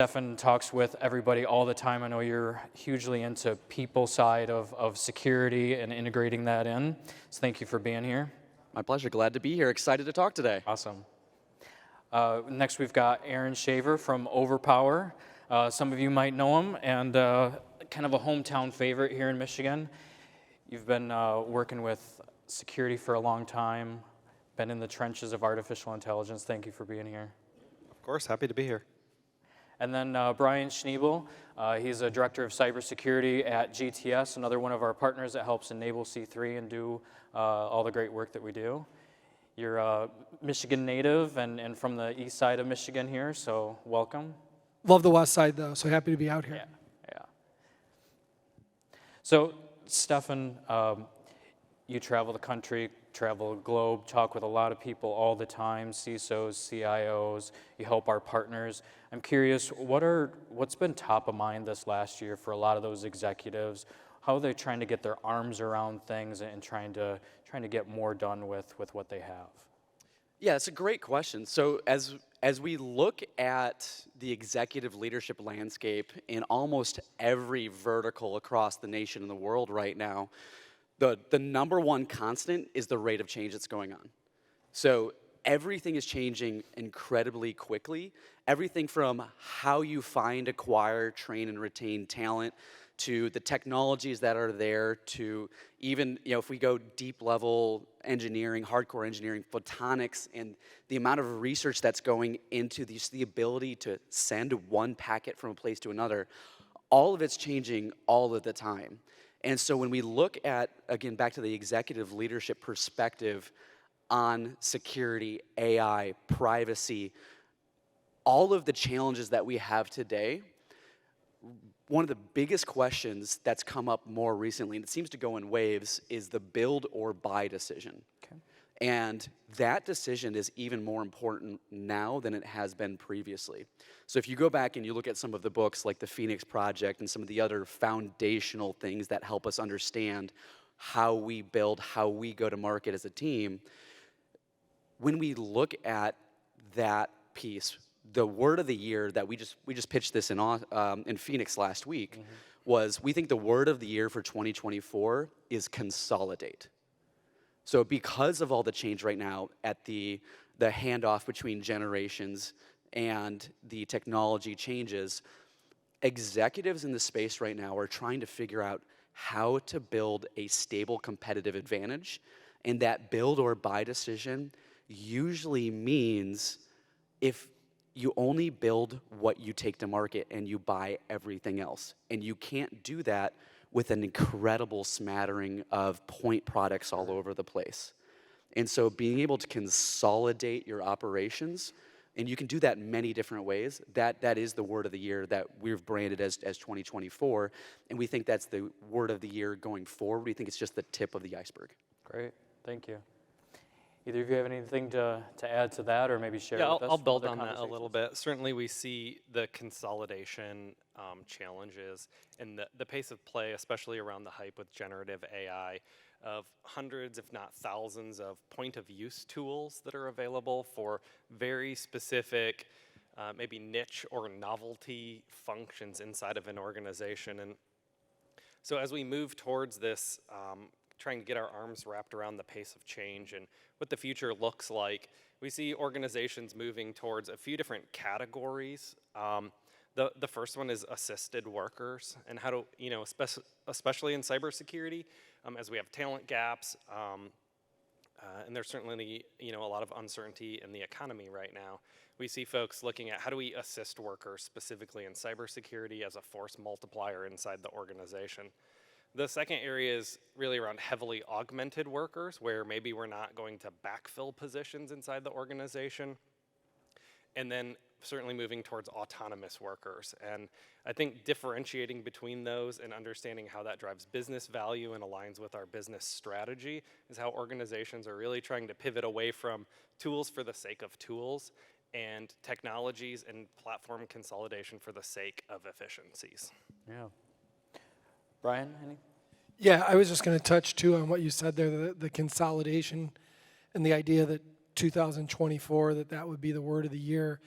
Stefan talks with everybody all the time. I know you're hugely into people side of security and integrating that in. So thank you for being here. My pleasure. Glad to be here. Excited to talk today. Awesome. Next, we've got Aaron Shaver from Overpower. Some of you might know him, and kind of a hometown favorite here in Michigan. You've been working with security for a long time, been in the trenches of artificial intelligence. Thank you for being here. Of course, happy to be here. And then Brian Schneebel, he's a director of cybersecurity at GTS, another one of our partners that helps enable C3 and do all the great work that we do. You're a Michigan native and from the east side of Michigan here, so welcome. Love the west side, though, so happy to be out here. Yeah. So, Stefan, you travel the country, travel the globe, talk with a lot of people all the time, CISOs, CIOs, you help our partners. I'm curious, what's been top of mind this last year for a lot of those executives? How are they trying to get their arms around things and trying to get more done with what they have? Yeah, it's a great question. So as we look at the executive leadership landscape in almost every vertical across the nation and the world right now, the number one constant is the rate of change that's going on. So everything is changing incredibly quickly. Everything from how you find, acquire, train, and retain talent, to the technologies that are there, to even, if we go deep level engineering, hardcore engineering, photonics, and the amount of research that's going into the ability to send one packet from a place to another, all of it's changing all of the time. And so when we look at, again, back to the executive leadership perspective on security, AI, privacy, all of the challenges that we have today, one of the biggest questions that's come up more recently, and it seems to go in waves, is the build or buy decision. Okay. And that decision is even more important now than it has been previously. So if you go back and you look at some of the books like the Phoenix Project and some of the other foundational things that help us understand how we build, how we go to market as a team, when we look at that piece, the word of the year that we just pitched this in Phoenix last week was, we think the word of the year for 2024 is consolidate. So because of all the change right now at the handoff between generations and the technology changes, executives in the space right now are trying to figure out how to build a stable competitive advantage, and that build or buy decision usually means if you only build what you take to market and you buy everything else. And you can't do that with an incredible smattering of point products all over the place. And so being able to consolidate your operations, and you can do that in many different ways, that is the word of the year that we've branded as 2024. And we think that's the word of the year going forward. We think it's just the tip of the iceberg. Great, thank you. Either of you have anything to add to that, or maybe share with us? I'll build on that a little bit. Certainly we see the consolidation challenges and the pace of play, especially around the hype with generative AI, of hundreds, if not thousands, of point-of-use tools that are available for very specific, maybe niche or novelty functions inside of an organization. And so as we move towards this, trying to get our arms wrapped around the pace of change and what the future looks like, we see organizations moving towards a few different categories. The first one is assisted workers, and how to, especially in cybersecurity, as we have talent gaps, and there's certainly, a lot of uncertainty in the economy right now. We see folks looking at how do we assist workers specifically in cybersecurity as a force multiplier inside the organization. The second area is really around heavily augmented workers, where maybe we're not going to backfill positions inside the organization. And then certainly moving towards autonomous workers. And I think differentiating between those and understanding how that drives business value and aligns with our business strategy is how organizations are really trying to pivot away from tools for the sake of tools and technologies and platform consolidation for the sake of efficiencies. Yeah. Brian, any? Yeah, I was just going to touch too on what you said there, the consolidation and the idea that 2024, that would be the word of the year.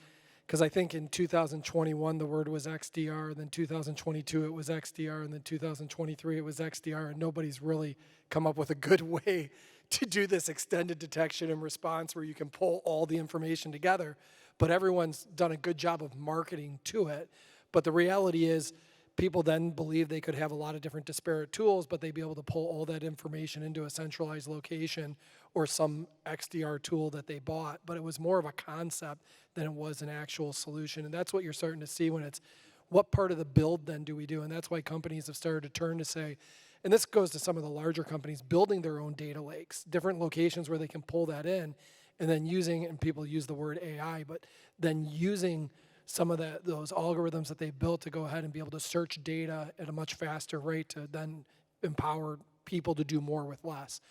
Because I think in 2021 the word was XDR, then 2022 it was XDR, and then 2023 it was XDR, and nobody's really come up with a good way to do this extended detection and response where you can pull all the information together. But everyone's done a good job of marketing to it. But the reality is, people then believe they could have a lot of different disparate tools, but they'd be able to pull all that information into a centralized location or some XDR tool that they bought. But it was more of a concept than it was an actual solution. And that's what you're starting to see when it's, what part of the build then do we do? And that's why companies have started to turn to say, and this goes to some of the larger companies, building their own data lakes, different locations where they can pull that in, and then using, and people use the word AI, but then using some of those algorithms that they've built to go ahead and be able to search data at a much faster rate to then empower people to do more with less.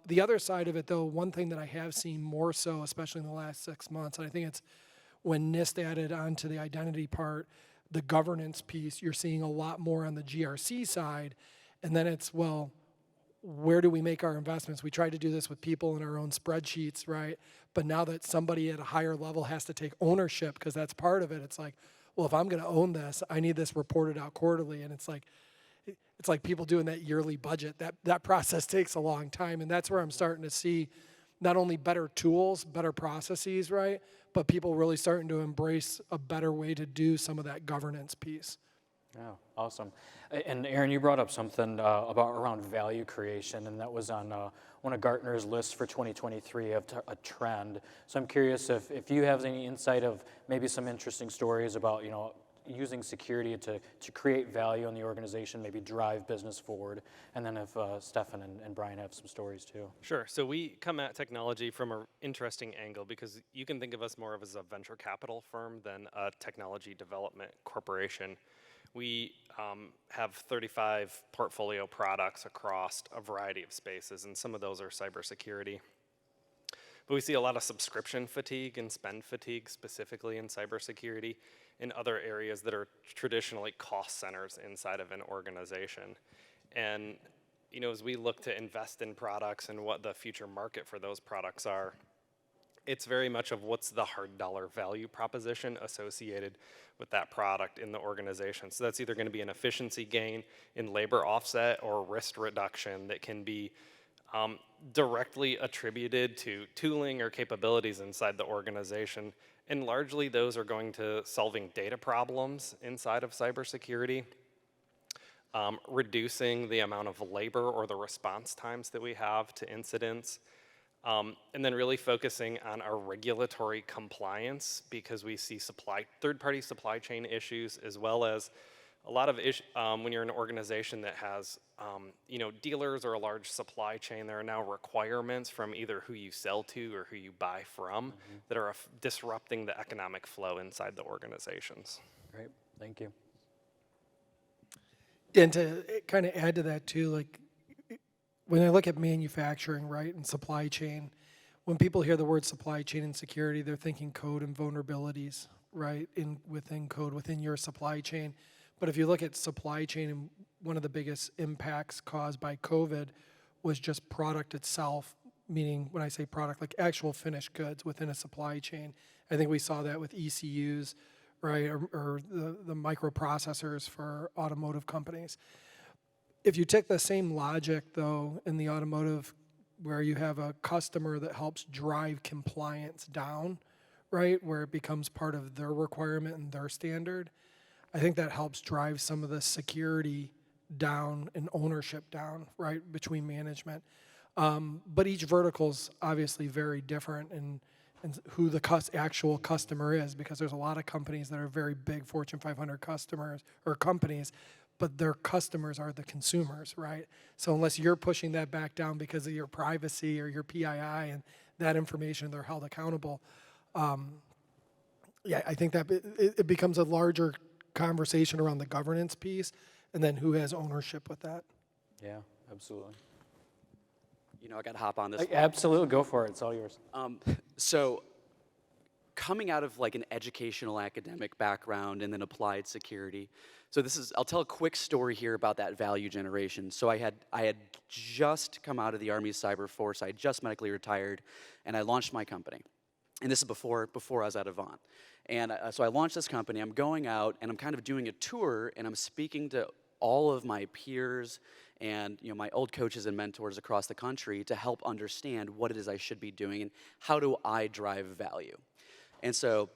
The other side of it, though, one thing that I have seen more so, especially in the last 6 months, and I think it's when NIST added onto the identity part, the governance piece, you're seeing a lot more on the GRC side, and then it's, well, where do we make our investments? We tried to do this with people in our own spreadsheets, right? But now that somebody at a higher level has to take ownership, because that's part of it, it's like, well, if I'm going to own this, I need this reported out quarterly. And it's like people doing that yearly budget. That process takes a long time, and that's where I'm starting to see not only better tools, better processes, right? But people really starting to embrace a better way to do some of that governance piece. Yeah, awesome. And Aaron, you brought up something about around value creation, and that was on one of Gartner's lists for 2023 of a trend. So I'm curious if you have any insight of maybe some interesting stories about, using security to create value in the organization, maybe drive business forward, and then if Stefan and Brian have some stories too. Sure. So we come at technology from an interesting angle because you can think of us more of as a venture capital firm than a technology development corporation. We have 35 portfolio products across a variety of spaces, and some of those are cybersecurity. But we see a lot of subscription fatigue and spend fatigue, specifically in cybersecurity, in other areas that are traditionally cost centers inside of an organization. And as we look to invest in products and what the future market for those products are, it's very much of what's the hard dollar value proposition associated with that product in the organization. So that's either going to be an efficiency gain in labor offset or risk reduction that can be directly attributed to tooling or capabilities inside the organization. And largely those are going to solving data problems inside of cybersecurity, reducing the amount of labor or the response times that we have to incidents, and then really focusing on our regulatory compliance, because we see third-party supply chain issues, as well as a lot of when you're an organization that has dealers or a large supply chain, there are now requirements from either who you sell to or who you buy from that are disrupting the economic flow inside the organizations. Great, thank you. And to kind of add to that too, like when I look at manufacturing, right, and supply chain, when people hear the word supply chain and security, they're thinking code and vulnerabilities, right, within code, within your supply chain. But if you look at supply chain, and one of the biggest impacts caused by COVID was just product itself, meaning when I say product, like actual finished goods within a supply chain. I think we saw that with ECUs, right, or the microprocessors for automotive companies. If you take the same logic, though, in the automotive, where you have a customer that helps drive compliance down, right, where it becomes part of their requirement and their standard, I think that helps drive some of the security down and ownership down, right, between management. But each vertical's obviously very different in who the actual customer is, because there's a lot of companies that are very big Fortune 500 customers or companies, but their customers are the consumers, right? So unless you're pushing that back down because of your privacy or your PII and that information, they're held accountable. I think that it becomes a larger conversation around the governance piece, and then who has ownership with that. Yeah, absolutely. I got to hop on this one. Absolutely, go for it. It's all yours. So coming out of like an educational academic background and then applied security. So I'll tell a quick story here about that value generation. So I had just come out of the Army Cyber Force. I had just medically retired, and I launched my company. And this is before I was at Avant. And so I launched this company. I'm going out and I'm kind of doing a tour, and I'm speaking to all of my peers and my old coaches and mentors across the country to help understand what it is I should be doing and how do I drive value. And so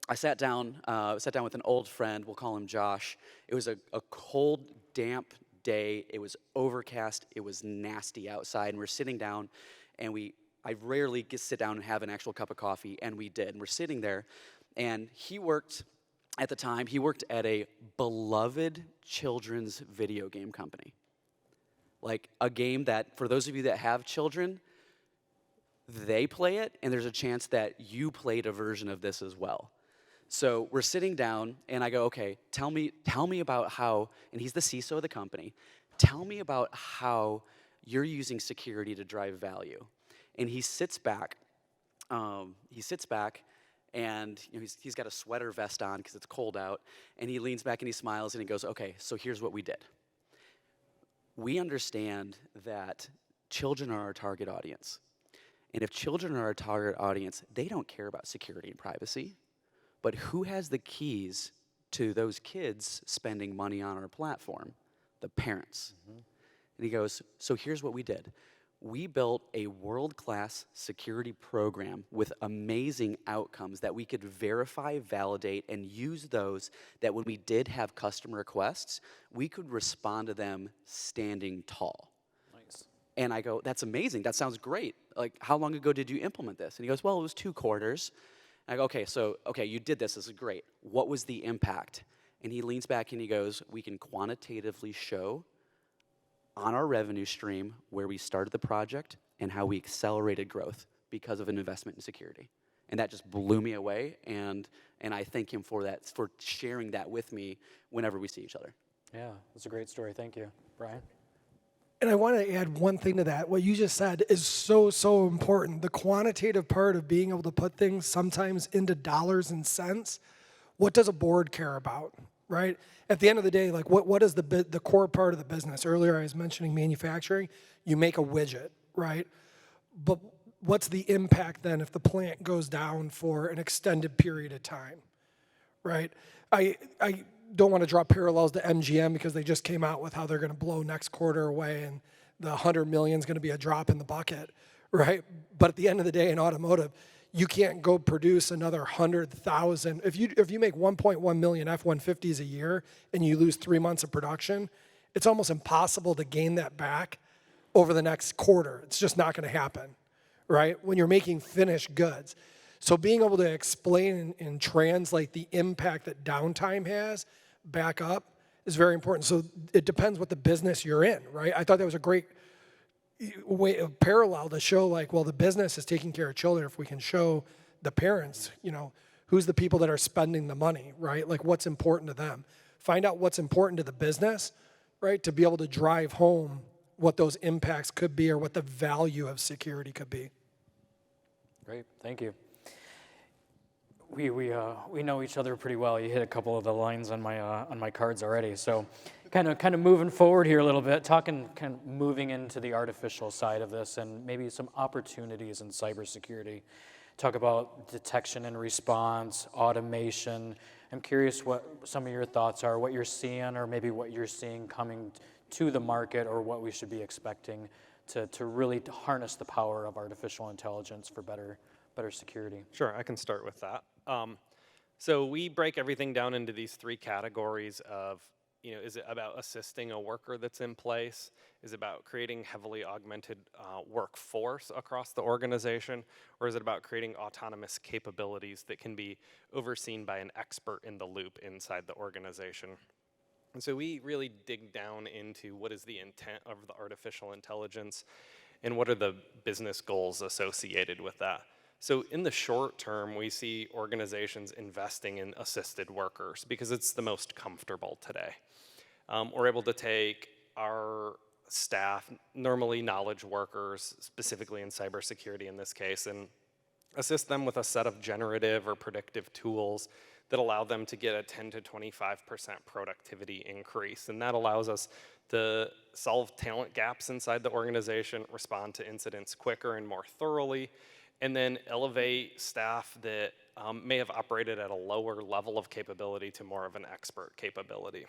I sat down with an old friend. We'll call him Josh. It was a cold, damp day. It was overcast. It was nasty outside, and we're sitting down, and I rarely get to sit down and have an actual cup of coffee, and we did. And we're sitting there, and at the time, he worked at a beloved children's video game company. Like a game that, for those of you that have children, they play it, and there's a chance that you played a version of this as well. So we're sitting down, and I go, okay, tell me about how, and he's the CISO of the company, tell me about how you're using security to drive value. And he sits back, and he's got a sweater vest on because it's cold out, and he leans back and he smiles and he goes, okay, so here's what we did. We understand that children are our target audience. And if children are our target audience, they don't care about security and privacy. But who has the keys to those kids spending money on our platform? The parents. Mm-hmm. And he goes, so here's what we did. We built a world-class security program with amazing outcomes that we could verify, validate, and use those that when we did have customer requests, we could respond to them standing tall. Nice. And I go, that's amazing. That sounds great. Like, how long ago did you implement this? And he goes, well, it was 2 quarters. And I go, okay, you did this. This is great. What was the impact? And he leans back and he goes, we can quantitatively show on our revenue stream where we started the project and how we accelerated growth because of an investment in security. And that just blew me away, and I thank him for that, for sharing that with me whenever we see each other. Yeah, that's a great story. Thank you. Brian? And I want to add one thing to that. What you just said is so, so important. The quantitative part of being able to put things sometimes into dollars and cents. What does a board care about, right? At the end of the day, like what is the core part of the business? Earlier I was mentioning manufacturing. You make a widget, right? But what's the impact then if the plant goes down for an extended period of time, right? I don't want to draw parallels to MGM because they just came out with how they're going to blow next quarter away and the 100 million is going to be a drop in the bucket, right? But at the end of the day in automotive, you can't go produce another 100,000. If you make 1.1 million F-150s a year and you lose 3 months of production, it's almost impossible to gain that back over the next quarter. It's just not going to happen, right? When you're making finished goods. So being able to explain and translate the impact that downtime has back up is very important. So it depends what the business you're in, right? I thought that was a great way of parallel to show like, well, the business is taking care of children. If we can show the parents, who's the people that are spending the money, right? Like what's important to them. Find out what's important to the business, right? To be able to drive home what those impacts could be or what the value of security could be. Great, thank you. We know each other pretty well. You hit a couple of the lines on my cards already. So, kind of moving forward here a little bit, moving into the artificial side of this, and maybe some opportunities in cybersecurity. Talk about detection and response, automation. I'm curious what some of your thoughts are, what you're seeing, or maybe what you're seeing coming to the market, or what we should be expecting to really harness the power of artificial intelligence for better security. Sure, I can start with that. So we break everything down into these 3 categories of, is it about assisting a worker that's in place? Is it about creating heavily augmented workforce across the organization? Or is it about creating autonomous capabilities that can be overseen by an expert in the loop inside the organization? And so we really dig down into what is the intent of the artificial intelligence and what are the business goals associated with that. So in the short term, we see organizations investing in assisted workers because it's the most comfortable today. We're able to take our staff, normally knowledge workers, specifically in cybersecurity in this case, and assist them with a set of generative or predictive tools that allow them to get a 10 to 25% productivity increase. And that allows us to solve talent gaps inside the organization, respond to incidents quicker and more thoroughly, and then elevate staff that may have operated at a lower level of capability to more of an expert capability.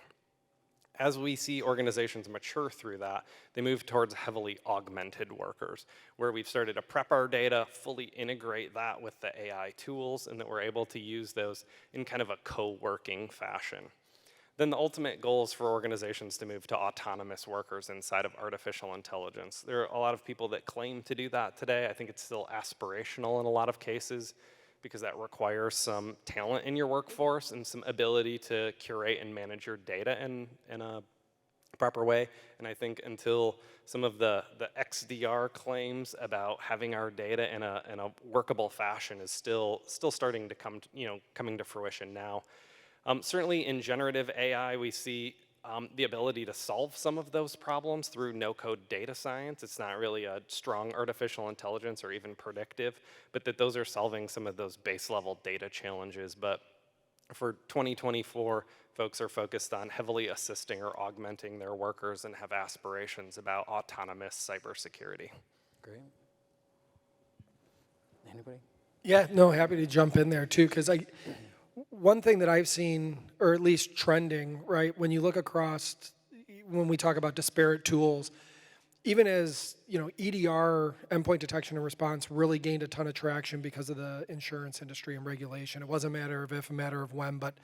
As we see organizations mature through that, they move towards heavily augmented workers, where we've started to prep our data, fully integrate that with the AI tools, and that we're able to use those in kind of a co-working fashion. Then the ultimate goal is for organizations to move to autonomous workers inside of artificial intelligence. There are a lot of people that claim to do that today. I think it's still aspirational in a lot of cases, because that requires some talent in your workforce and some ability to curate and manage your data in a proper way. And I think until some of the XDR claims about having our data in a workable fashion is still starting to coming to fruition now. Certainly in generative AI, we see the ability to solve some of those problems through no-code data science. It's not really a strong artificial intelligence or even predictive, but that those are solving some of those base-level data challenges. But for 2024, folks are focused on heavily assisting or augmenting their workers and have aspirations about autonomous cybersecurity. Great. Anybody? Yeah, no, happy to jump in there too, because one thing that I've seen, or at least trending, right, when you look across, when we talk about disparate tools, even as, EDR, endpoint detection and response, really gained a ton of traction because of the insurance industry and regulation. It wasn't a matter of if, a matter of when, but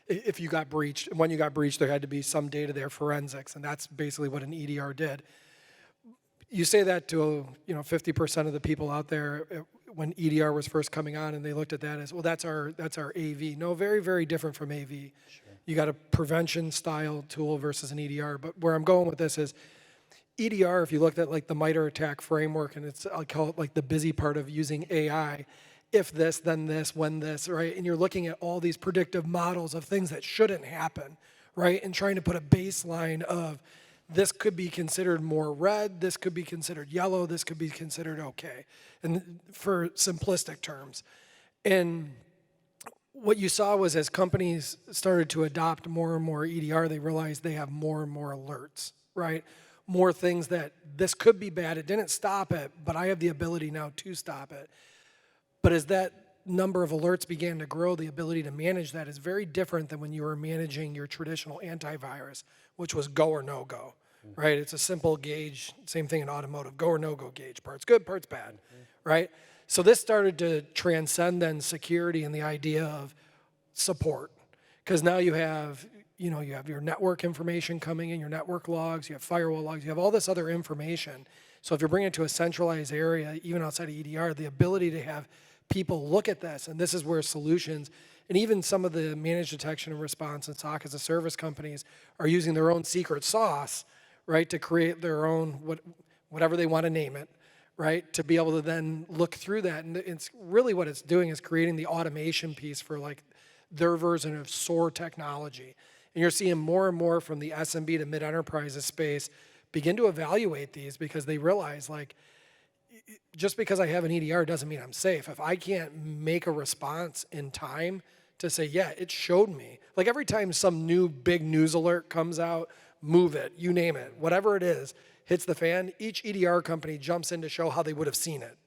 if you got breached, when you got breached, there had to be some data there, forensics, and that's basically what an EDR did. You say that to 50% of the people out there when EDR was first coming on, and they looked at that as, well, that's our AV. No, very, very different from AV. Sure. You got a prevention style tool versus an EDR. But where I'm going with this is EDR, if you looked at like the MITRE ATT&CK framework, and I'll call it like the busy part of using AI, if this, then this, when this, right? And you're looking at all these predictive models of things that shouldn't happen, right? And trying to put a baseline of this could be considered more red, this could be considered yellow, this could be considered okay, and for simplistic terms. And what you saw was as companies started to adopt more and more EDR, they realized they have more and more alerts, right? More things that this could be bad, it didn't stop it, but I have the ability now to stop it. But as that number of alerts began to grow, the ability to manage that is very different than when you were managing your traditional antivirus, which was go or no go, right? It's a simple gauge, same thing in automotive, go or no go gauge, parts good, parts bad, right? So this started to transcend then security and the idea of support, because now you have your network information coming in, your network logs, you have firewall logs, you have all this other information. So if you're bringing it to a centralized area, even outside of EDR, the ability to have people look at this, and this is where solutions, and even some of the managed detection and response and SOC as a service companies are using their own secret sauce, right, to create their own, whatever they want to name it, right, to be able to then look through that. And it's really what it's doing is creating the automation piece for like their version of SOAR technology. And you're seeing more and more from the SMB to mid-enterprises space begin to evaluate these because they realize like, just because I have an EDR doesn't mean I'm safe. If I can't make a response in time to say, yeah, it showed me. Like every time some new big news alert comes out, move it, you name it, whatever it is, hits the fan, each EDR company jumps in to show how they would have seen it.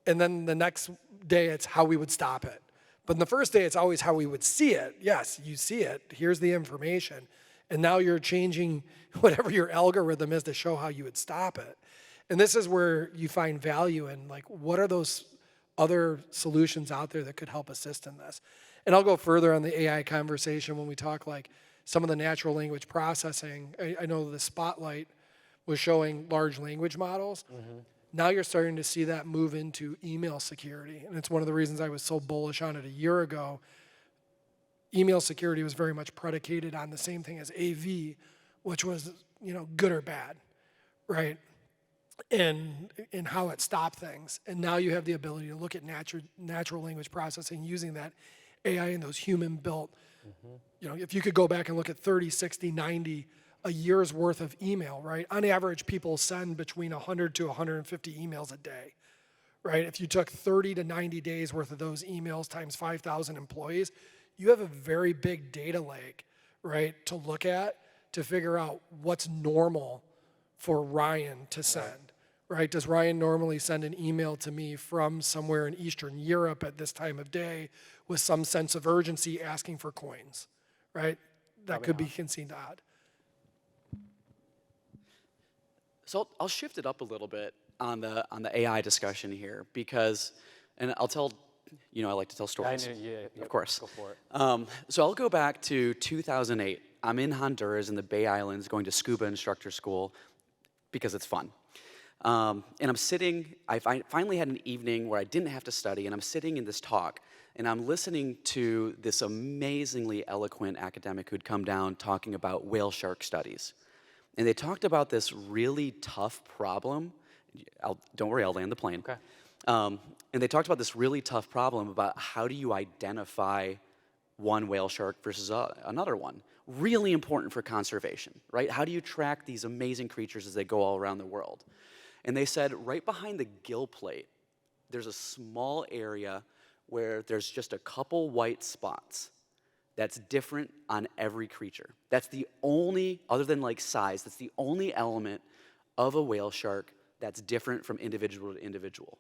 And then the next day, it's how we would stop it. But in the first day, it's always how we would see it. Yes, you see it, here's the information. And now you're changing whatever your algorithm is to show how you would stop it. And this is where you find value in, like, what are those other solutions out there that could help assist in this? And I'll go further on the AI conversation when we talk like some of the natural language processing. I know the Spotlight was showing large language models. Mm-hmm. Now you're starting to see that move into email security. And it's one of the reasons I was so bullish on it a year ago. Email security was very much predicated on the same thing as AV, which was, good or bad, right? And how it stopped things. And now you have the ability to look at natural language processing using that AI and those human-built. Mm-hmm. If you could go back and look at 30, 60, 90, a year's worth of email, right? On average, people send between 100 to 150 emails a day, right? If you took 30 to 90 days worth of those emails times 5,000 employees, you have a very big data lake, right, to look at to figure out what's normal for Ryan to send, right? Does Ryan normally send an email to me from somewhere in Eastern Europe at this time of day with some sense of urgency asking for coins, right? That could be conceived odd. So I'll shift it up a little bit on the AI discussion here because, and I'll tell, I like to tell I stories. knew, yeah, Of course. Go for it. So I'll go back to 2008. I'm in Honduras in the Bay Islands going to scuba instructor school because it's fun. And I'm sitting, I finally had an evening where I didn't have to study, and I'm sitting in this talk, and I'm listening to this amazingly eloquent academic who'd come down talking about whale shark studies. And they talked about this really tough problem. Don't worry, I'll land the plane. Okay. And they talked about this really tough problem about how do you identify one whale shark versus another one. Really important for conservation, right? How do you track these amazing creatures as they go all around the world? And they said right behind the gill plate, there's a small area where there's just a couple white spots that's different on every creature. That's the only, other than like size, that's the only element of a whale shark that's different from individual to individual.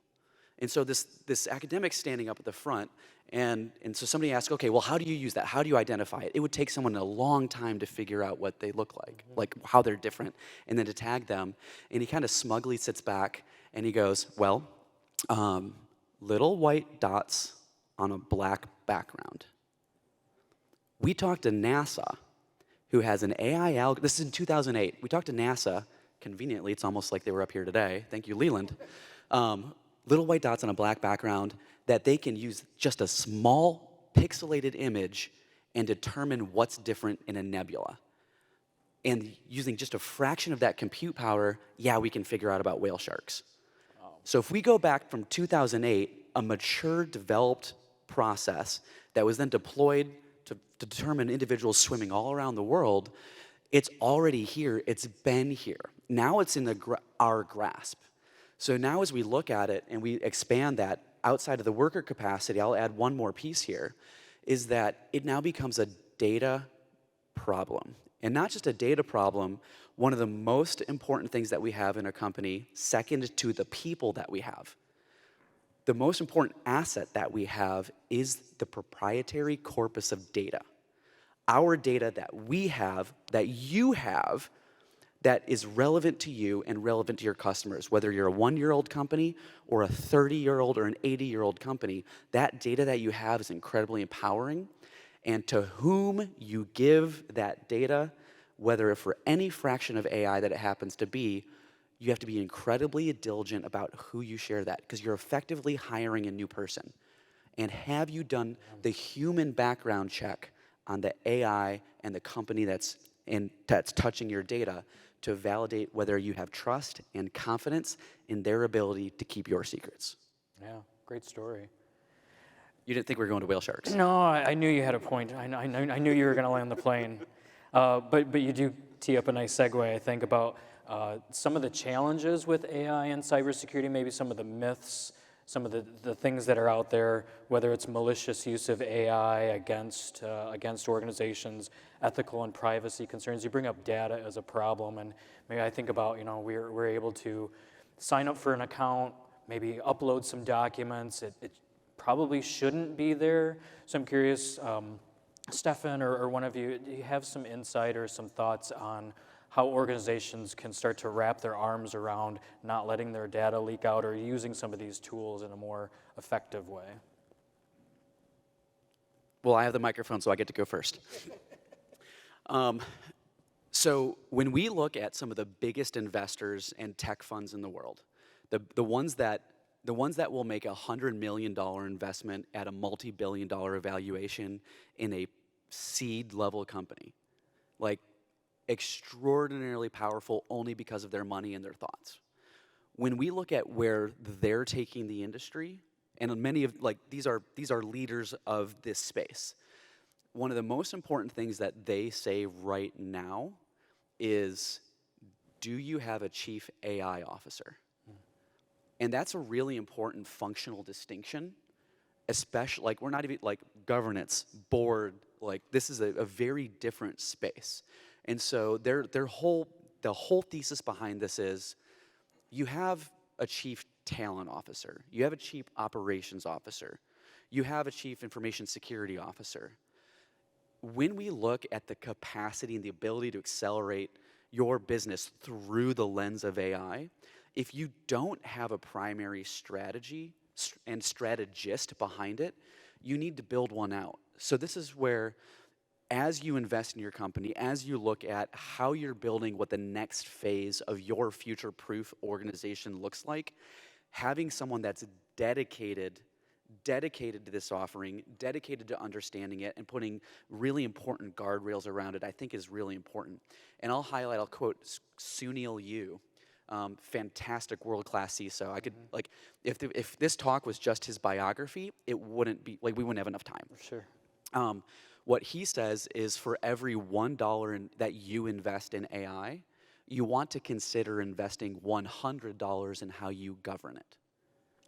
And so this academic's standing up at the front, and so somebody asked, okay, well, how do you use that? How do you identify it? It would take someone a long time to figure out what they look like how they're different, and then to tag them. And he kind of smugly sits back, and he goes, well, little white dots on a black background. We talked to NASA, who has an AI algorithm. This is in 2008. We talked to NASA. Conveniently, it's almost like they were up here today. Thank you, Leland. Little white dots on a black background that they can use just a small pixelated image and determine what's different in a nebula. And using just a fraction of that compute power, yeah, we can figure out about whale sharks. So if we go back from 2008, a mature, developed process that was then deployed to determine individuals swimming all around the world, it's already here, it's been here. Now it's in our grasp. So now as we look at it and we expand that outside of the worker capacity, I'll add one more piece here, is that it now becomes a data problem. And not just a data problem, one of the most important things that we have in a company, second to the people that we have, the most important asset that we have is the proprietary corpus of data. Our data that we have, that you have, that is relevant to you and relevant to your customers. Whether you're a 1-year-old company or a 30-year-old or an 80-year-old company, that data that you have is incredibly empowering. And to whom you give that data, whether for any fraction of AI that it happens to be, you have to be incredibly diligent about who you share that, because you're effectively hiring a new person. And have you done the human background check on the AI and the company that's touching your data to validate whether you have trust and confidence in their ability to keep your secrets? Yeah, great story. You didn't think we were going to whale sharks? No, I knew you had a point. I knew you were going to land the plane. But you do tee up a nice segue, I think, about some of the challenges with AI and cybersecurity, maybe some of the myths, some of the things that are out there, whether it's malicious use of AI against organizations, ethical and privacy concerns. You bring up data as a problem, and maybe I think about, we're able to sign up for an account, maybe upload some documents. It probably shouldn't be there. So I'm curious, Stefan or one of you, do you have some insight or some thoughts on how organizations can start to wrap their arms around not letting their data leak out or using some of these tools in a more effective way? Well, I have the microphone, so I get to go first. So when we look at some of the biggest investors and tech funds in the world, the ones that will make a $100 million investment at a multi-billion-dollar valuation in a seed-level company, like extraordinarily powerful only because of their money and their thoughts. When we look at where they're taking the industry, and many of these are leaders of this space, one of the most important things that they say right now is, do you have a chief AI officer? And that's a really important functional distinction, especially, we're not even, governance, board, this is a very different space. And so the whole thesis behind this is, you have a chief talent officer. You have a chief operations officer. You have a chief information security officer. When we look at the capacity and the ability to accelerate your business through the lens of AI, if you don't have a primary strategy and strategist behind it, you need to build one out. So this is where, as you invest in your company, as you look at how you're building what the next phase of your future-proof organization looks like, having someone that's dedicated to this offering, dedicated to understanding it, and putting really important guardrails around it, I think is really important. And I'll quote Sunil Yu, fantastic world-class CISO. I could, like, if this talk was just his biography, it wouldn't be, like, we wouldn't have enough time. Sure. What he says is for every $1 that you invest in AI, you want to consider investing $100 in how you govern it.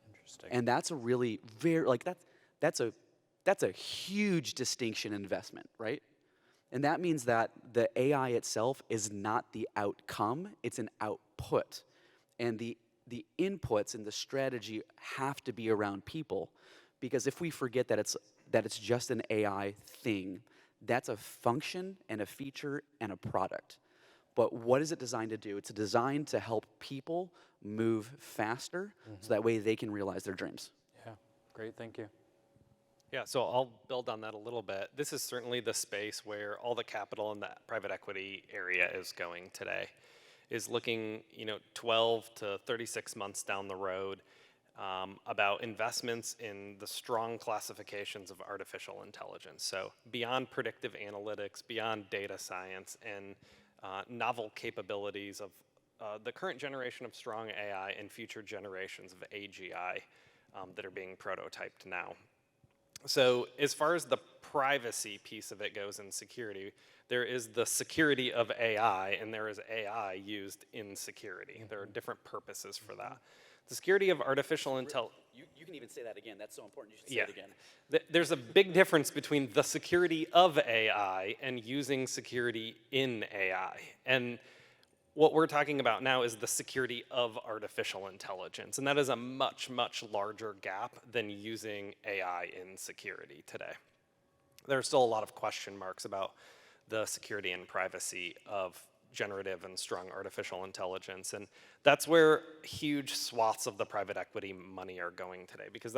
Interesting. And that's a really that's a huge distinction investment, right? And that means that the AI itself is not the outcome, it's an output. And the inputs and the strategy have to be around people, because if we forget that it's just an AI thing, that's a function and a feature and a product. But what is it designed to do? It's designed to help people move faster so that way they can realize their dreams. Yeah, great, thank you. Yeah, so I'll build on that a little bit. This is certainly the space where all the capital in the private equity area is going today, is looking 12 to 36 months down the road about investments in the strong classifications of artificial intelligence. So beyond predictive analytics, beyond data science, and novel capabilities of the current generation of strong AI and future generations of AGI that are being prototyped now. So as far as the privacy piece of it goes in security, there is the security of AI, and there is AI used in security. There are different purposes for that. The security of artificial intelligence. You can even say that again. That's so important. You should say it again. There's a big difference between the security of AI and using security in AI. And what we're talking about now is the security of artificial intelligence. And that is a much, much larger gap than using AI in security today. There are still a lot of question marks about the security and privacy of generative and strong artificial intelligence. And that's where huge swaths of the private equity money are going today, because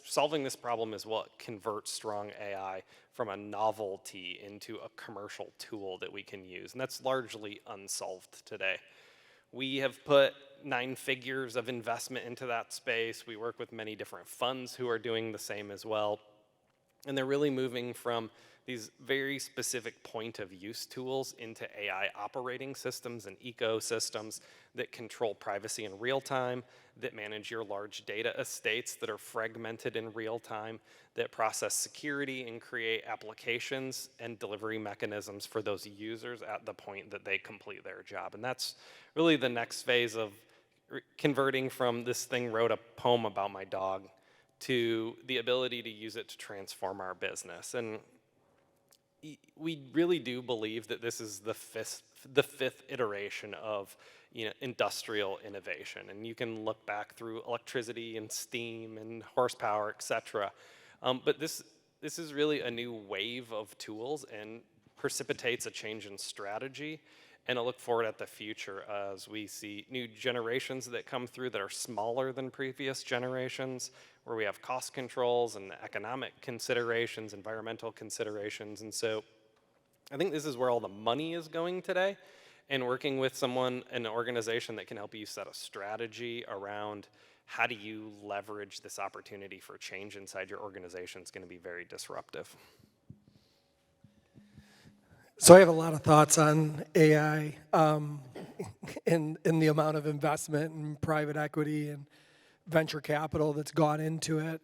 solving this problem is what converts strong AI from a novelty into a commercial tool that we can use. And that's largely unsolved today. We have put 9 figures of investment into that space. We work with many different funds who are doing the same as well. And they're really moving from these very specific point of use tools into AI operating systems and ecosystems that control privacy in real time, that manage your large data estates that are fragmented in real time, that process security and create applications and delivery mechanisms for those users at the point that they complete their job. And that's really the next phase of converting from this thing wrote a poem about my dog to the ability to use it to transform our business. And we really do believe that this is the fifth iteration of industrial innovation. And you can look back through electricity and steam and horsepower, et cetera. But this is really a new wave of tools and precipitates a change in strategy and a look forward at the future as we see new generations that come through that are smaller than previous generations, where we have cost controls and economic considerations, environmental considerations. And so I think this is where all the money is going today, and working with an organization that can help you set a strategy around how do you leverage this opportunity for change inside your organization is going to be very disruptive. So I have a lot of thoughts on AI in the amount of investment and private equity and venture capital that's gone into it,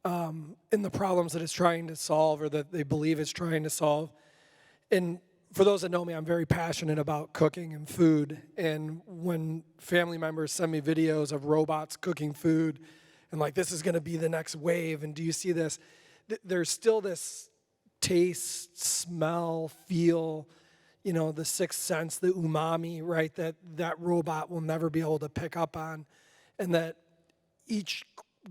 and the problems that it's trying to solve, or that they believe it's trying to solve. And for those that know me, I'm very passionate about cooking and food. And when family members send me videos of robots cooking food, and like, this is going to be the next wave, and do you see this? There's still this taste, smell, feel, the sixth sense, the umami, right, that robot will never be able to pick up on. and that each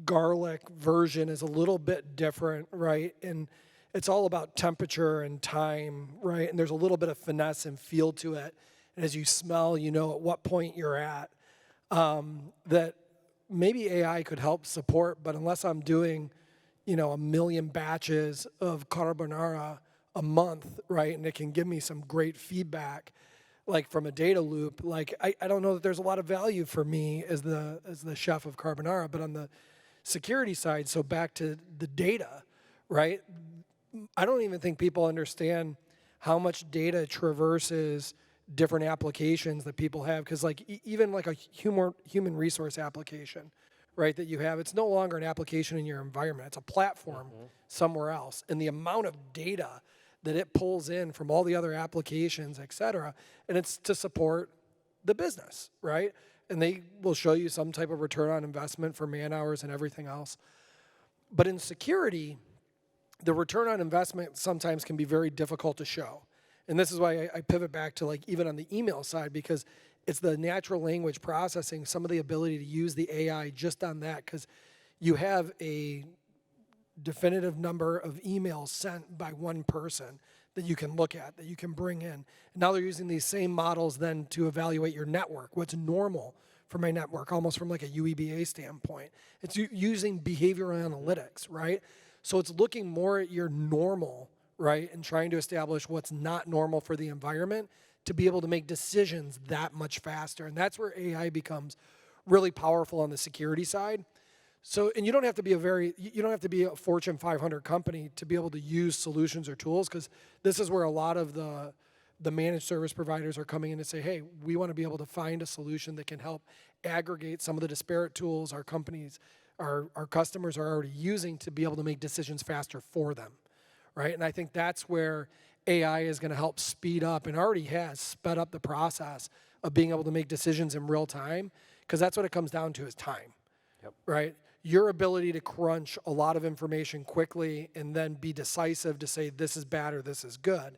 garlic version is a little bit different, right? And it's all about temperature and time, right? And there's a little bit of finesse and feel to it. And as you smell, you know at what point you're at. That maybe AI could help support, but unless I'm doing, you know, 1,000,000 batches of carbonara a month, right? And it can give me some great feedback, like from a data loop. Like I don't know that there's a lot of value for me as the chef of carbonara, but on the security side, so back to the data, right? I don't even think people understand how much data traverses different applications that people have, because like even like a human resource application, right, that you have, it's no longer an application in your environment, it's a platform somewhere else, and the amount of data that it pulls in from all the other applications, et cetera, and it's to support the business, right? And they will show you some type of return on investment for man hours and everything else. But in security, the return on investment sometimes can be very difficult to show. And this is why I pivot back to like even on the email side, because it's the natural language processing, some of the ability to use the AI just on that, because you have a definitive number of emails sent by one person that you can look at, that you can bring in. And now they're using these same models then to evaluate your network, what's normal for my network, almost from like a UEBA standpoint. It's using behavioral analytics, right? So it's looking more at your normal, right, and trying to establish what's not normal for the environment to be able to make decisions that much faster. And that's where AI becomes really powerful on the security side. So, and you don't have to be a Fortune 500 company to be able to use solutions or tools, because this is where a lot of the managed service providers are coming in and say, hey, we want to be able to find a solution that can help aggregate some of the disparate tools our companies, our customers are already using to be able to make decisions faster for them, right? And I think that's where AI is going to help speed up, and already has sped up the process of being able to make decisions in real time, because that's what it comes down to, is time, right? Your ability to crunch a lot of information quickly and then be decisive to say this is bad or this is good.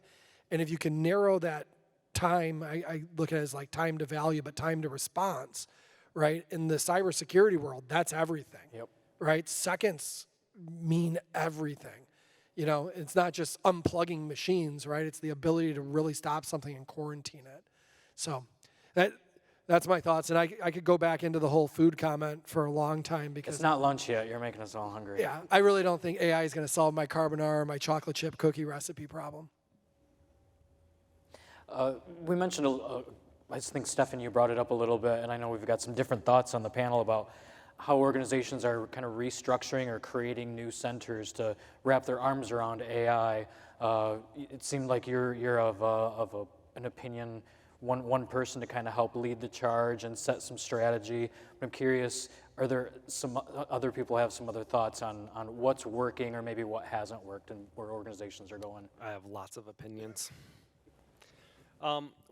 And if you can narrow that time, I look at it as like time to value, but time to response, right? In the cybersecurity world, that's everything, right? Seconds mean everything. You know, it's not just unplugging machines, right? It's the ability to really stop something and quarantine it. So that's my thoughts. And I could go back into the whole food comment for a long time, because It's not lunch yet. You're making us all hungry. yeah, I really don't think AI is going to solve my carbonara or my chocolate chip cookie recipe problem. We mentioned, I think, Stefan, you brought it up a little bit, and I know we've got some different thoughts on the panel about how organizations are kind of restructuring or creating new centers to wrap their arms around AI. It seemed like you're of an opinion, one person to kind of help lead the charge and set some strategy. But I'm curious, are there some other people have some other thoughts on what's working or maybe what hasn't worked and where organizations are going? I have lots of opinions.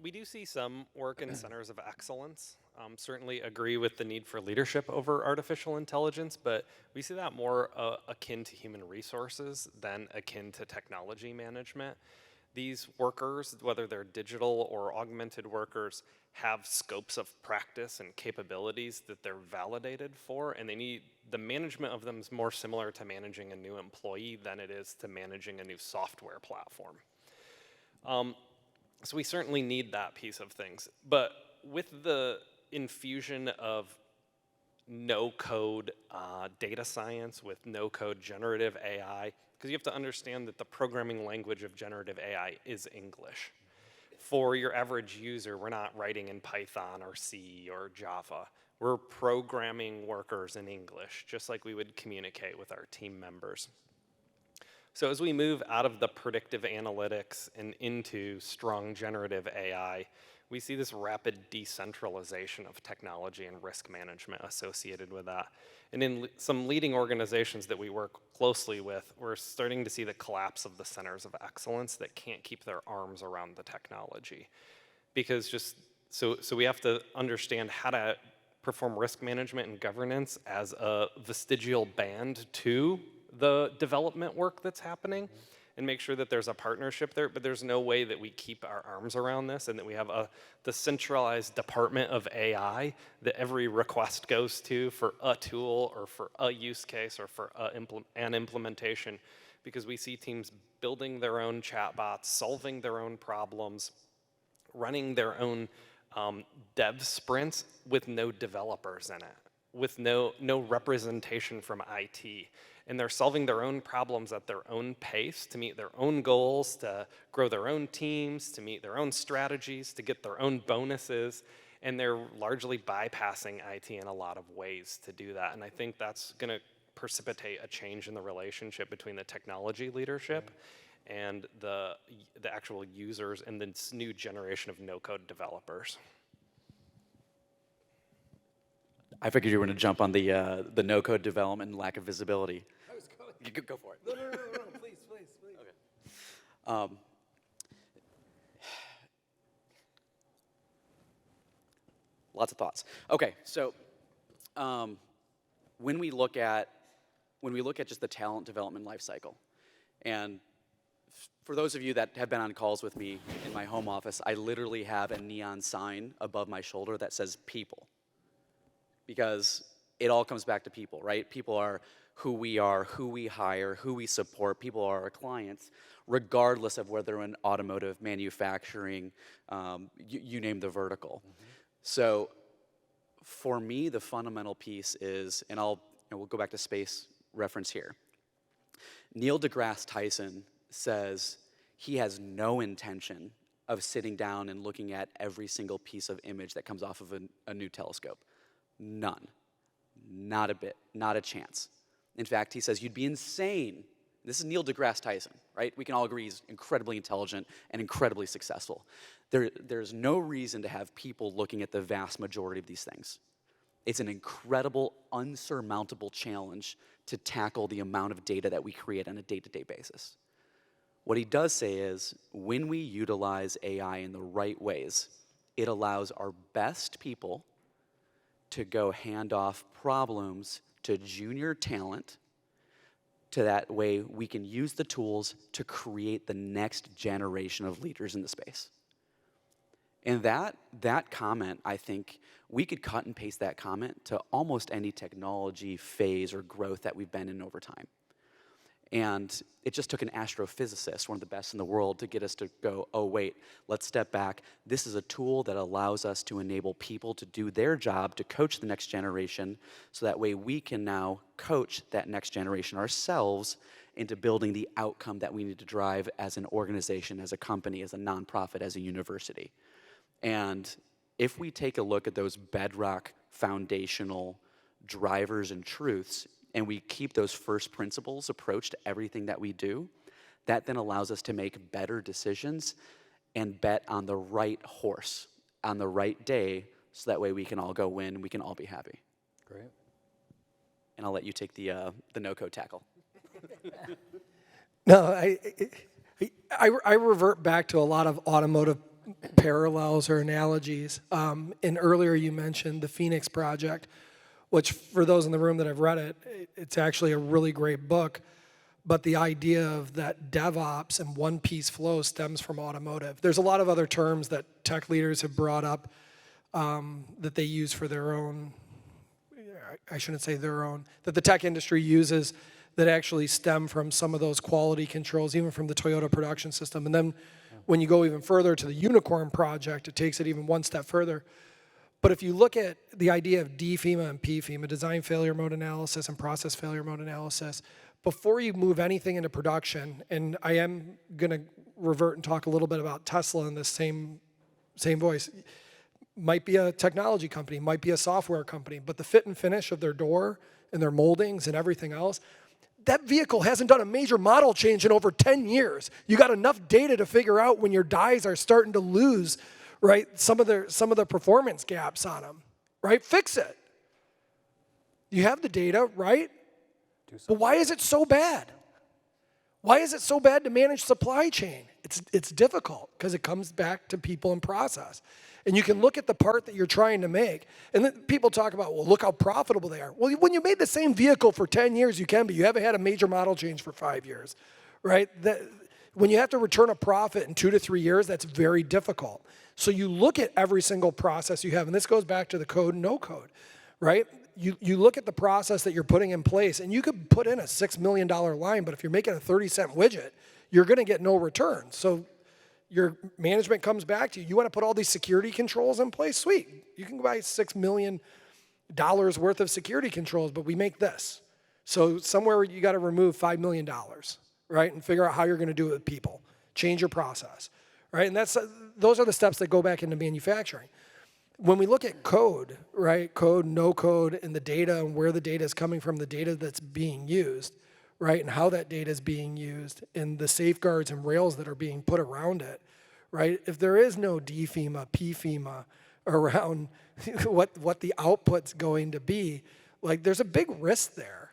We do see some work in centers of excellence. Certainly agree with the need for leadership over artificial intelligence, but we see that more akin to human resources than akin to technology management. These workers, whether they're digital or augmented workers, have scopes of practice and capabilities that they're validated for, and the management of them is more similar to managing a new employee than it is to managing a new software platform. So we certainly need that piece of things. But with the infusion of no-code data science, with no-code generative AI, because you have to understand that the programming language of generative AI is English. For your average user, we're not writing in Python or C or Java. We're programming workers in English, just like we would communicate with our team members. So as we move out of the predictive analytics and into strong generative AI, we see this rapid decentralization of technology and risk management associated with that. And in some leading organizations that we work closely with, we're starting to see the collapse of the centers of excellence that can't keep their arms around the technology. Because so we have to understand how to perform risk management and governance as a vestigial band to the development work that's happening. and make sure that there's a partnership there, but there's no way that we keep our arms around this and that we have the centralized department of AI that every request goes to for a tool or for a use case or for an implementation, because we see teams building their own chatbots, solving their own problems, running their own dev sprints with no developers in it, with no representation from IT. And they're solving their own problems at their own pace to meet their own goals, to grow their own teams, to meet their own strategies, to get their own bonuses. And they're largely bypassing IT in a lot of ways to do that. And I think that's going to precipitate a change in the relationship between the technology leadership and the actual users and this new generation of no-code developers. I figured you were going to jump on the no-code development and lack of visibility. I was going. Go for it. No, please. Okay. Lots of thoughts. Okay, so when we look at just the talent development life cycle, and for those of you that have been on calls with me in my home office, I literally have a neon sign above my shoulder that says people. Because it all comes back to people, right? People are, who we hire, who we support. People are our clients, regardless of whether they're in automotive, manufacturing, you name the vertical. So for me, the fundamental piece is, and we'll go back to space reference here. Neil deGrasse Tyson says he has no intention of sitting down and looking at every single piece of image that comes off of a new telescope. None. Not a bit. Not a chance. In fact, he says you'd be insane. This is Neil deGrasse Tyson, right? We can all agree he's incredibly intelligent and incredibly successful. There's no reason to have people looking at the vast majority of these things. It's an incredible, unsurmountable challenge to tackle the amount of data that we create on a day-to-day basis. What he does say is, when we utilize AI in the right ways, it allows our best people to go hand off problems to junior talent, to that way we can use the tools to create the next generation of leaders in the space. And that comment, I think, we could cut and paste that comment to almost any technology phase or growth that we've been in over time. And it just took an astrophysicist, one of the best in the world, to get us to go, oh wait, let's step back. This is a tool that allows us to enable people to do their job, to coach the next generation, so that way we can now coach that next generation ourselves into building the outcome that we need to drive as an organization, as a company, as a nonprofit, as a university. And if we take a look at those bedrock foundational drivers and truths, and we keep those first principles approach to everything that we do, that then allows us to make better decisions and bet on the right horse on the right day, so that way we can all go win and we can all be happy. Great. And I'll let you take the no-code tackle. No, I revert back to a lot of automotive parallels or analogies. And earlier you mentioned the Phoenix Project, which for those in the room that have read it, it's actually a really great book. But the idea of that DevOps and one-piece flow stems from automotive. There's a lot of other terms that tech leaders have brought up that they use for their own, I shouldn't say their own, that the tech industry uses that actually stem from some of those quality controls, even from the Toyota production system. And then when you go even further to the Unicorn Project, it takes it even one step further. But if you look at the idea of DFMA and PFMA, design failure mode analysis and process failure mode analysis, before you move anything into production, and I am going to revert and talk a little bit about Tesla in this same voice, might be a technology company, might be a software company, but the fit and finish of their door and their moldings and everything else, that vehicle hasn't done a major model change in over 10 years. You got enough data to figure out when your dies are starting to lose, right, some of the performance gaps on them, right? Fix it. You have the data, right? But why is it so bad? Why is it so bad to manage supply chain? It's difficult because it comes back to people and process. And you can look at the part that you're trying to make, and then people talk about, well, look how profitable they are. Well, when you made the same vehicle for 10 years, you can be. You haven't had a major model change for 5 years, right? When you have to return a profit in 2 to 3 years, that's very difficult. So you look at every single process you have, and this goes back to the code and no code, right? You look at the process that you're putting in place, and you could put in a $6 million line, but if you're making a 30-cent widget, you're gonna get no return. So your management comes back to you. You wanna put all these security controls in place? Sweet, you can buy $6 million worth of security controls, but we make this. So somewhere you gotta remove $5 million, right? And figure out how you're gonna do it with people. Change your process, right? And those are the steps that go back into manufacturing. When we look at code, right? Code, no code, and the data and where the data is coming from, the data that's being used, right? And how that data is being used, and the safeguards and rails that are being put around it, right? If there is no DFEMA, PFEMA around what the output's going to be, like there's a big risk there,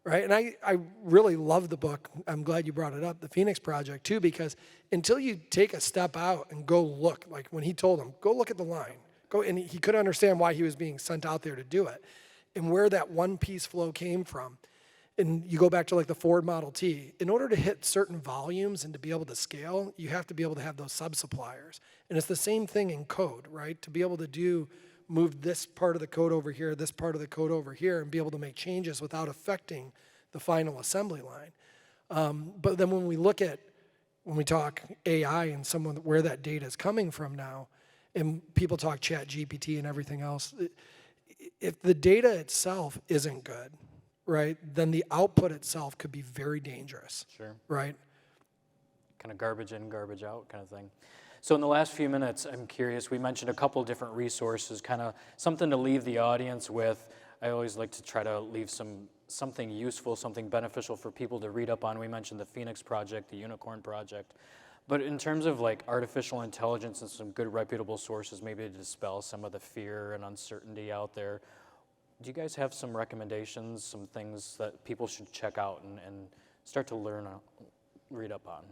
right? And I really love the book. I'm glad you brought it up, the Phoenix Project too, because until you take a step out and go look, like when he told him, go look at the line, and he couldn't understand why he was being sent out there to do it, and where that one piece flow came from. And you go back to like the Ford Model T, in order to hit certain volumes and to be able to scale, you have to be able to have those sub-suppliers. And it's the same thing in code, right? To be able to move this part of the code over here, this part of the code over here, and be able to make changes without affecting the final assembly line. But then when we talk AI and where that data is coming from now, and people talk Chat GPT and everything else, if the data itself isn't good, right, then the output itself could be very dangerous. Sure. Right? Kind of garbage in, garbage out kind of thing. So in the last few minutes, I'm curious, we mentioned a couple different resources, kind of something to leave the audience with. I always like to try to leave something useful, something beneficial for people to read up on. We mentioned the Phoenix Project, the Unicorn Project. But in terms of like artificial intelligence and some good reputable sources, maybe to dispel some of the fear and uncertainty out there, do you guys have some recommendations, some things that people should check out and start to read up on?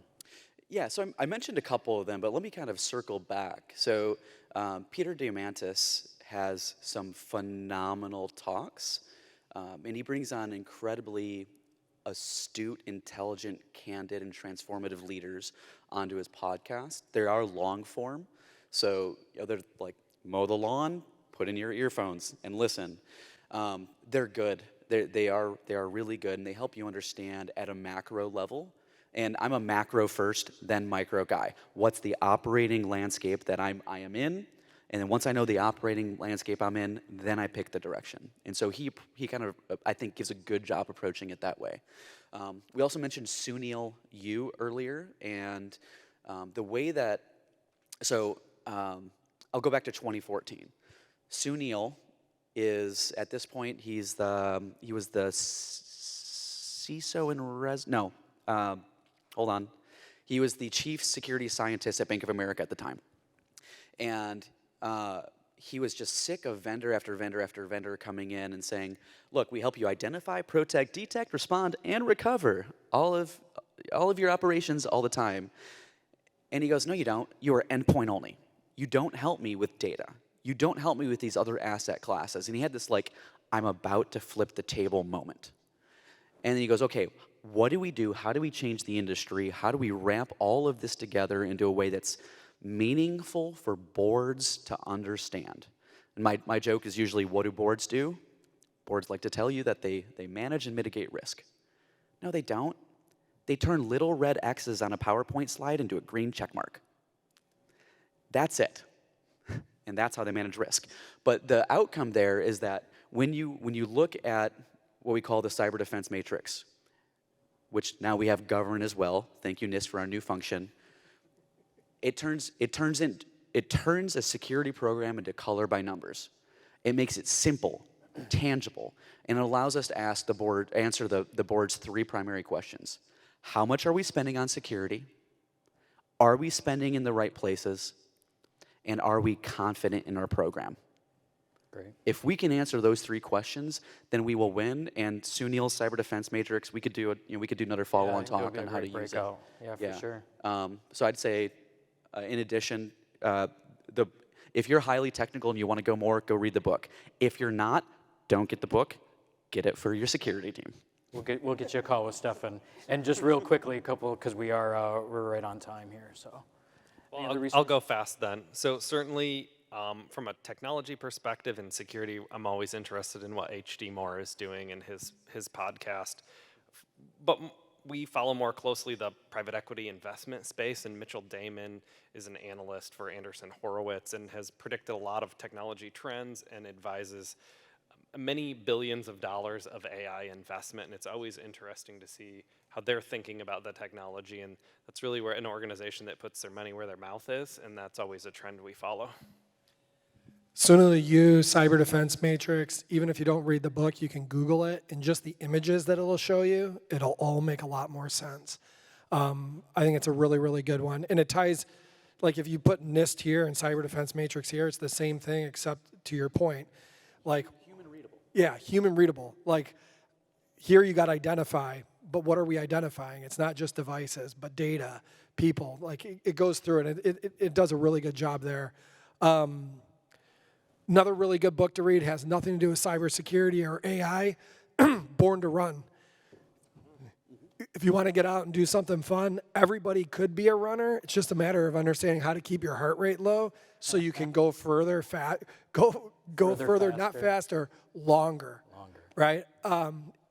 Yeah, so I mentioned a couple of them, but let me kind of circle back. So Peter Diamandis has some phenomenal talks, and he brings on incredibly astute, intelligent, candid, and transformative leaders onto his podcast. They are long form, so they're like mow the lawn, put in your earphones, and listen. They're good. They are really good, and they help you understand at a macro level. And I'm a macro first, then micro guy. What's the operating landscape that I am in? And then once I know the operating landscape I'm in, then I pick the direction. And so he kind of, I think, gives a good job approaching it that way. We also mentioned Sunil Yu earlier, and the way that, I'll go back to 2014. Sunil is, at this point, he was the CISO in he was the chief security scientist at Bank of America at the time. And he was just sick of vendor after vendor after vendor coming in and saying, look, we help you identify, protect, detect, respond, and recover all of your operations all the time. And he goes, no, you don't. You are endpoint only. You don't help me with data. You don't help me with these other asset classes. And he had this like, I'm about to flip the table moment. And then he goes, okay, what do we do? How do we change the industry? How do we ramp all of this together into a way that's meaningful for boards to understand? And my joke is usually, what do boards do? Boards like to tell you that they manage and mitigate risk. No, they don't. They turn little red X's on a PowerPoint slide into a green check mark. That's it. And that's how they manage risk. But the outcome there is that when you look at what we call the cyber defense matrix, which now we have govern as well. Thank you, NIST, for our new function. It turns a security program into color by numbers. It makes it simple, tangible, and it allows us to answer the board's three primary questions. How much are we spending on security? Are we spending in the right places? And are we confident in our program? Great. If we can answer those three questions, then we will win. And Sunil's cyber defense matrix, we could do another follow-on talk on how to use it. Yeah, for sure. So I'd say, in addition, if you're highly technical and you want to go more, go read the book. If you're not, don't get the book. Get it for your security team. We'll get you a call with Stefan. And just real quickly, a couple, because we're right on time here. So, any other I'll go fast then. So certainly, from a technology perspective and security, I'm always interested in what H.D. Moore is doing in his podcast. But we follow more closely the private equity investment space, and Mitchell Damon is an analyst for Anderson Horowitz and has predicted a lot of technology trends and advises many billions of dollars of AI investment, and it's always interesting to see how they're thinking about the technology, and that's really where an organization that puts their money where their mouth is, and that's always a trend we follow. Sooner you Cyber Defense Matrix, even if you don't read the book, you can Google it, and just the images that it'll show you, it'll all make a lot more sense. I think it's a really, really good one, and it ties, like if you put NIST here and Cyber Defense Matrix here, it's the same thing, except to your point, like yeah, human readable. Like here you got identify, but what are we identifying? It's not just devices, but data, people. Like it goes through it. It does a really good job there. Another really good book to read has nothing to do with cybersecurity or AI, Born to Run. If you want to get out and do something fun, everybody could be a runner. It's just a matter of understanding how to keep your heart rate low so you can go further, go further, not faster, longer. Right?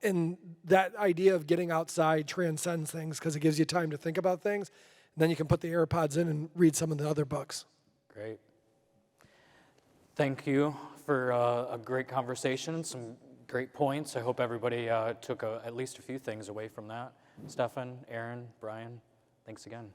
And that idea of getting outside transcends things because it gives you time to think about things. And then you can put the AirPods in and read some of the other books. Great. Thank you for a great conversation, some great points. I hope everybody took at least a few things away from that. Stefan, Aaron, Brian, thanks again.